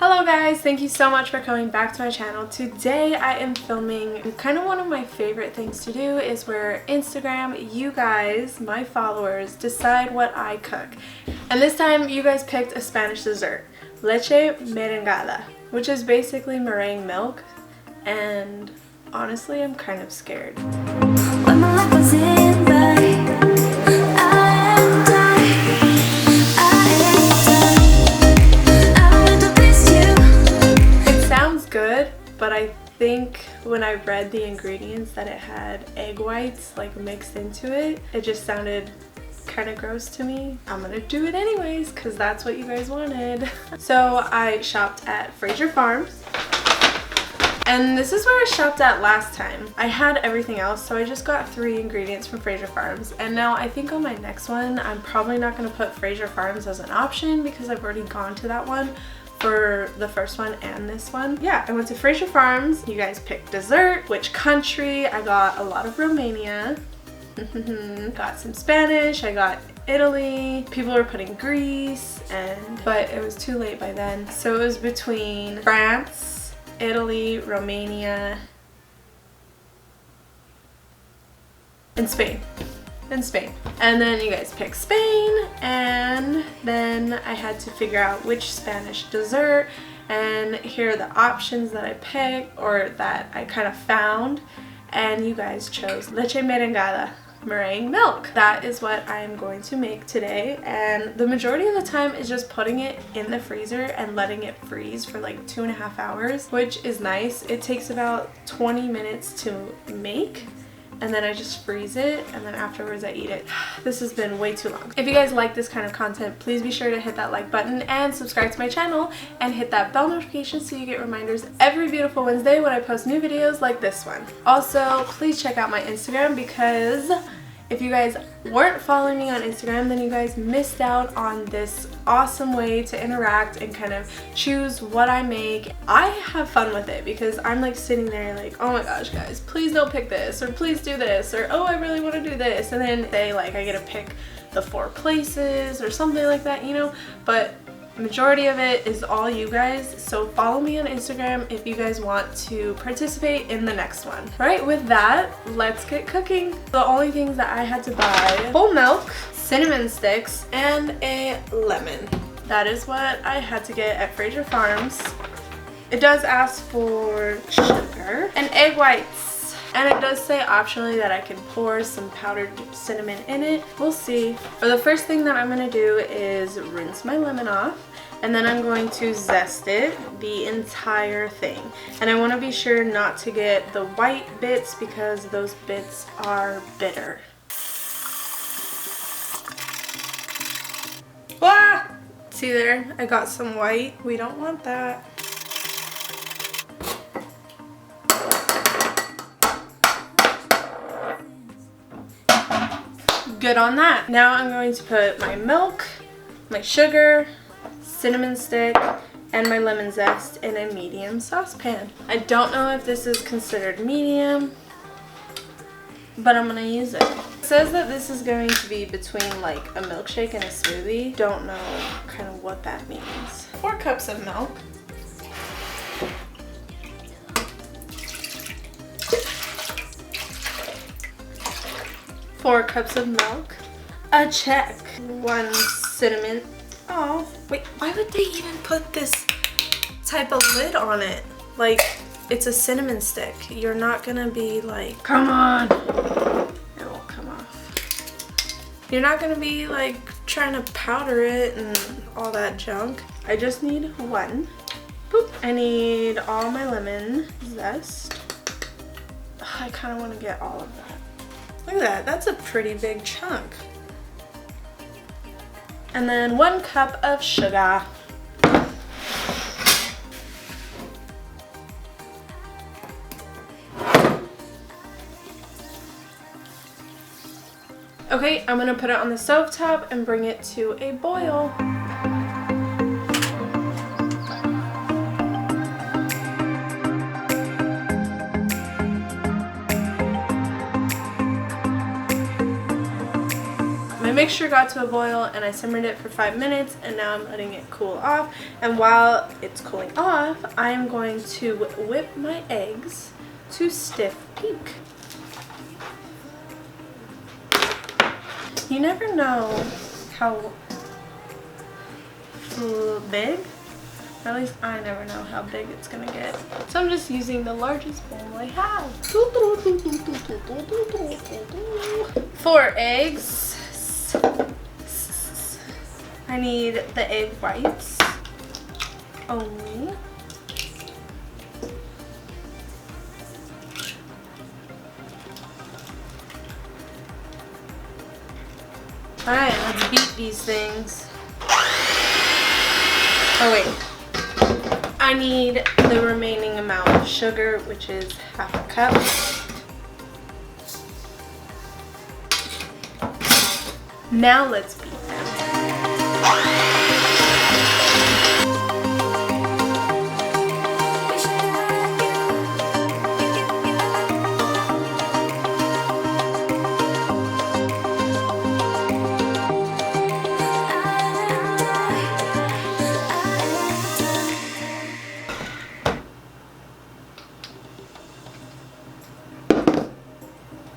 Hello guys, thank you so much for coming back to my channel. Today I am filming kind of one of my favorite things to do is where Instagram, you guys, my followers, decide what I cook. And this time you guys picked a Spanish dessert, Leche Merengada, which is basically meringue milk, and honestly I'm kind of scared. But I think when I read the ingredients that it had egg whites like mixed into it, it just sounded kind of gross to me. I'm gonna do it anyways because that's what you guys wanted. So I shopped at Fraser Farms. And this is where I shopped at last time. I had everything else, so I just got 3 ingredients from Fraser Farms. And now I think on my next one, I'm probably not going to put Fraser Farms as an option because I've already gone to that one for the first one and this one. Yeah, I went to Fraser Farms. You guys picked dessert, which country. I got a lot of Romania. Got some Spanish. I got Italy. People were putting Greece, but it was too late by then. So it was between France, Italy, Romania, and Spain. And then you guys picked Spain, and then I had to figure out which Spanish dessert, and here are the options that I picked, or that I kind of found, and you guys chose Leche Merengada, meringue milk. That is what I'm going to make today, and the majority of the time is just putting it in the freezer and letting it freeze for like 2.5 hours, which is nice. It takes about 20 minutes to make, and then I just freeze it, and then afterwards I eat it. This has been way too long. If you guys like this kind of content, please be sure to hit that like button and subscribe to my channel and hit that bell notification so you get reminders every beautiful Wednesday when I post new videos like this one. Also, please check out my Instagram because if you guys weren't following me on Instagram, then you guys missed out on this awesome way to interact and kind of choose what I make. I have fun with it because I'm like sitting there like, oh my gosh guys, please don't pick this, or please do this, or oh I really want to do this, and then they like I get to pick the 4 places or something like that, you know, but majority of it is all you guys, so follow me on Instagram if you guys want to participate in the next one. Alright, with that, let's get cooking. The only things that I had to buy: whole milk, cinnamon sticks, and a lemon. That is what I had to get at Fraser Farms. It does ask for sugar and egg whites, and it does say optionally that I can pour some powdered cinnamon in it. We'll see. But the first thing that I'm going to do is rinse my lemon off, and then I'm going to zest it, the entire thing. And I want to be sure not to get the white bits because those bits are bitter. Ah! See there? I got some white. We don't want that. Good on that. Now I'm going to put my milk, my sugar, cinnamon stick, and my lemon zest in a medium saucepan. I don't know if this is considered medium, but I'm gonna use it. It says that this is going to be between like a milkshake and a smoothie. Don't know kind of what that means. 4 cups of milk. Four cups of milk. A check. 1 cinnamon. Oh, wait, why would they even put this type of lid on it? Like, it's a cinnamon stick. You're not gonna be like, come on. It won't come off. You're not gonna be like trying to powder it and all that junk. I just need 1. Boop. I need all my lemon zest. I kind of want to get all of that. Look at that, that's a pretty big chunk. And then 1 cup of sugar. Okay, I'm gonna put it on the stovetop and bring it to a boil. My mixture got to a boil and I simmered it for 5 minutes, and now I'm letting it cool off. And while it's cooling off, I'm going to whip my eggs to stiff pink. You never know how big, or at least I never know how big it's gonna get. So I'm just using the largest bowl I have. 4 eggs. I need the egg whites only. Alright, let's beat these things. Oh wait. I need the remaining amount of sugar, which is half a cup. Now let's beat them.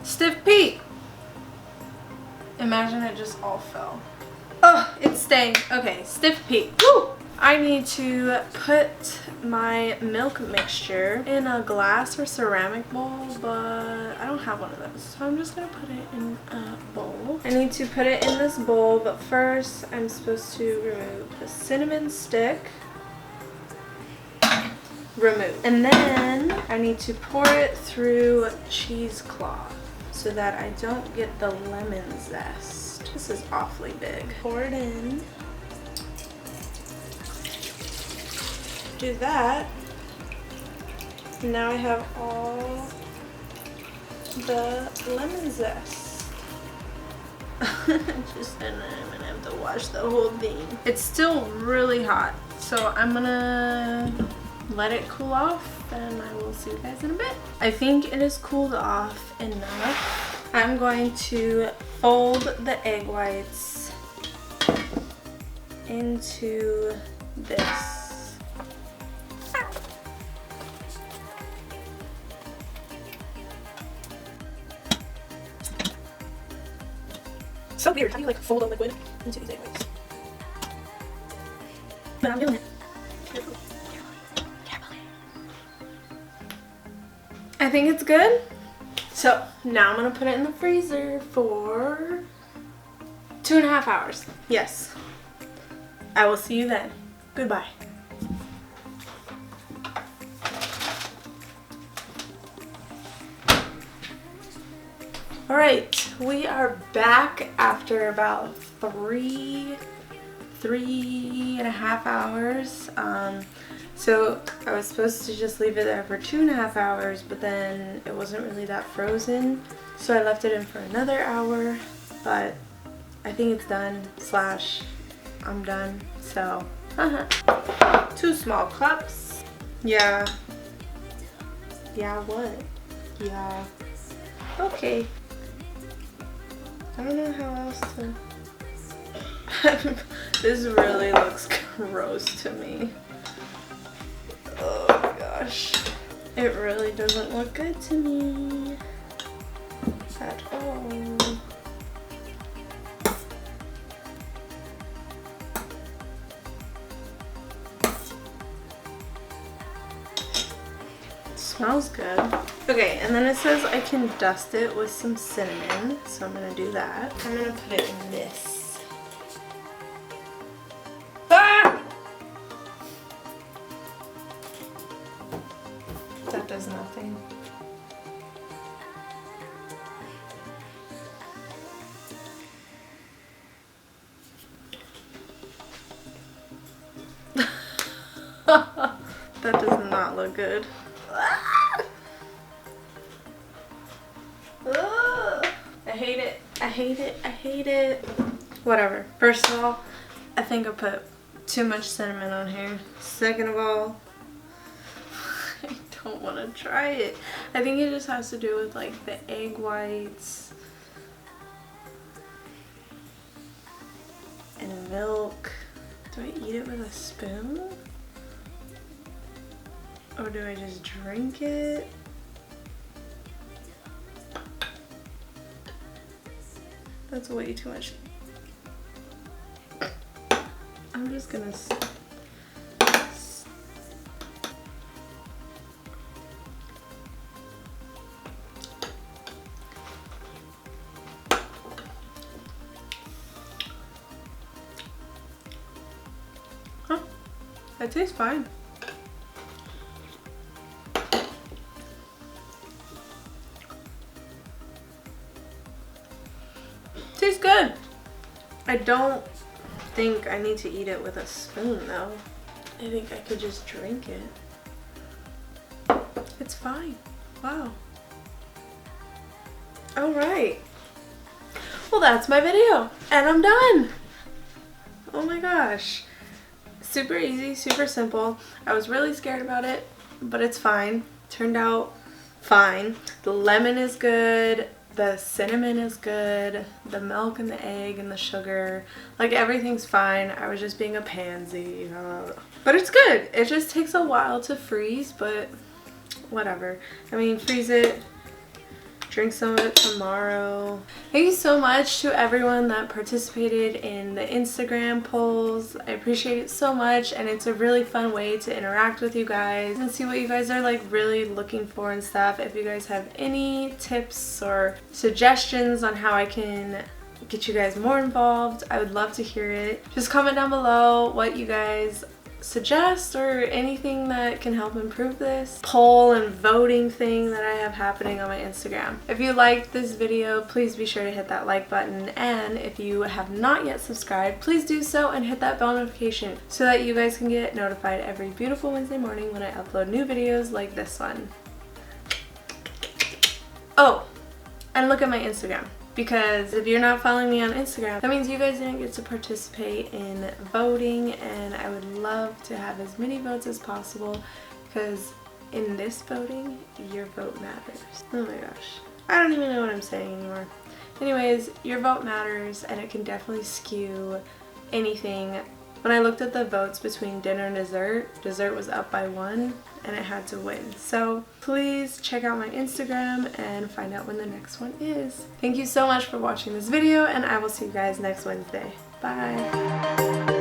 Stiff Pete! Imagine it just all fell. Oh, it's staying. Okay, Stiff Pete. Woo! I need to put my milk mixture in a glass or ceramic bowl, but I don't have one of those. So I'm just gonna put it in a bowl. I need to put it in this bowl, but first I'm supposed to remove the cinnamon stick. Remove. And then I need to pour it through cheesecloth so that I don't get the lemon zest. This is awfully big. Pour it in. Do that. Now I have all the lemon zest. Just and then I'm gonna have to wash the whole thing. It's still really hot, so I'm gonna let it cool off and I will see you guys in a bit. I think it is cooled off enough. I'm going to fold the egg whites into this. So weird, how do you like fold a liquid into these egg whites? But I'm doing it. Carefully. I think it's good. So now I'm gonna put it in the freezer for 2.5 hours. Yes. I will see you then. Goodbye. Alright, we are back after about 3.5 hours. So I was supposed to just leave it there for 2.5 hours, but then it wasn't really that frozen. So I left it in for another hour, but I think it's done, / I'm done. So, 2 small cups. Yeah. Yeah, what? Yeah. Okay. I don't know how else to... This really looks gross to me. Oh my gosh. It really doesn't look good to me at all. It smells good. Okay, and then it says I can dust it with some cinnamon, so I'm gonna do that. I'm gonna put it in this. That does nothing. That does not look good. I hate it. I hate it. I hate it. Whatever. First of all, I think I put too much cinnamon on here. Second of all, I don't want to try it. I think it just has to do with like the egg whites. and milk. Do I eat it with a spoon? Or do I just drink it? That's way too much. I'm just gonna... Huh? That tastes fine. Tastes good. I don't think I need to eat it with a spoon though. I think I could just drink it. It's fine. Wow. Alright. Well, that's my video. And I'm done. Oh my gosh. Super easy, super simple. I was really scared about it, but it's fine. Turned out fine. The lemon is good. The cinnamon is good. The milk and the egg and the sugar. Like, everything's fine. I was just being a pansy. But it's good. It just takes a while to freeze, but whatever. I mean, freeze it. Drink some of it tomorrow. Thank you so much to everyone that participated in the Instagram polls. I appreciate it so much, and it's a really fun way to interact with you guys and see what you guys are like really looking for and stuff. If you guys have any tips or suggestions on how I can get you guys more involved, I would love to hear it. Just comment down below what you guys suggest or anything that can help improve this poll and voting thing that I have happening on my Instagram. If you liked this video, please be sure to hit that like button, and if you have not yet subscribed, please do so and hit that bell notification so that you guys can get notified every beautiful Wednesday morning when I upload new videos like this one. Oh, and look at my Instagram. Because if you're not following me on Instagram, that means you guys didn't get to participate in voting, and I would love to have as many votes as possible, because in this voting, your vote matters. Oh my gosh. I don't even know what I'm saying anymore. Anyways, your vote matters, and it can definitely skew anything. When I looked at the votes between dinner and dessert was up by 1, and it had to win. So please check out my Instagram and find out when the next one is. Thank you so much for watching this video, and I will see you guys next Wednesday. Bye.